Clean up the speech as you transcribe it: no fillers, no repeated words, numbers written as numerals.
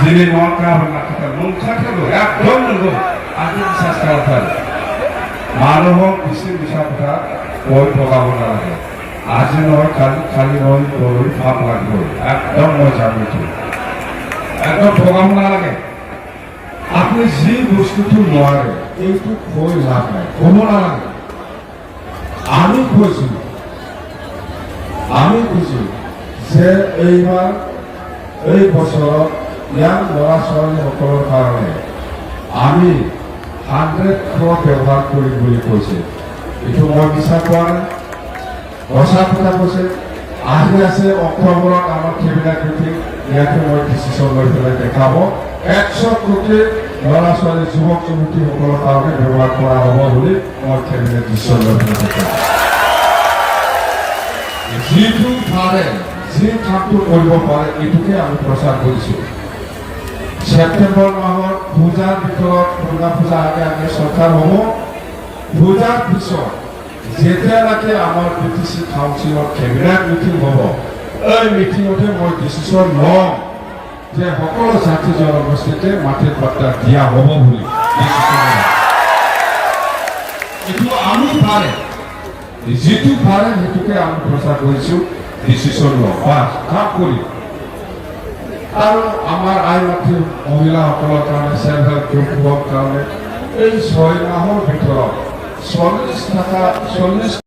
যিনি নকা নংखाथारगौ एकदम नंगौ आंखौ বিশ্বাস खालामथार মানুহক বিচাৰ কথা কৈ পগাব নালাগে আজি নহয় কালি নহয় গৈ ভাব লাগিব একদম মই জানিছো একদম পগাব নালাগে আপনি যি বস্তুটো নোৱাৰে এইটো কৈ লাভ নাই ক'ব নালাগে আমি কৈছো যে এইবাৰ এই বছৰত ইয়াৰ ল'ৰা ছোৱালীসকলৰ কাৰণে আমি 100 ব্যৱহাৰ কৰিম বুলি কৈছে এইটো মই বিশ্বাস কৰা নাই সঁচা কথা কৈছে আহি আছে অক্টোবৰত আমাৰ কেবিনেট মিটিং ইয়াতে মই ডিচিশ্যন লৈ পেলাই দেখাব 100 কোটি ল'ৰা ছোৱালী যুৱক যুৱতীসকলৰ কাৰণে ব্যৱহাৰ কৰা হ'ব বুলি মই কেবিনেট ডিচিশ্যন লৈ পেলাই দেখাব যিটো পাৰে যি কামটো কৰিব পাৰে এইটোকে আমি প্ৰচাৰ কৰিছোঁ সেপ্টেম্বৰ মাহত পূজাৰ ভিতৰত দুৰ্গা পূজা আগে চৰকাৰ হ'ব পূজাৰ পিছত যেতিয়ালৈকে আমাৰ BTC কাউন্সিলৰ কেবিনেট মিটিং হ'ব এই মিটিঙতে মই ডিচিশ্যন ল'ম যে সকলো জাতি জনগোষ্ঠীকে মাটিৰ পট্টা দিয়া হ'ব বুলি এইটো আমি পাৰে যিটো পাৰে সেইটোকে আমি প্ৰচাৰ কৰিছোঁ ডিচিশ্যন ল'ম বাছ কাম কৰিম আৰু আমাৰ আইমাতৃ মহিলাসকলৰ কাৰণে সেল্ফ হেল্প গ্ৰুপৰ কাৰণে এই 6 মাহৰ ভিতৰত 40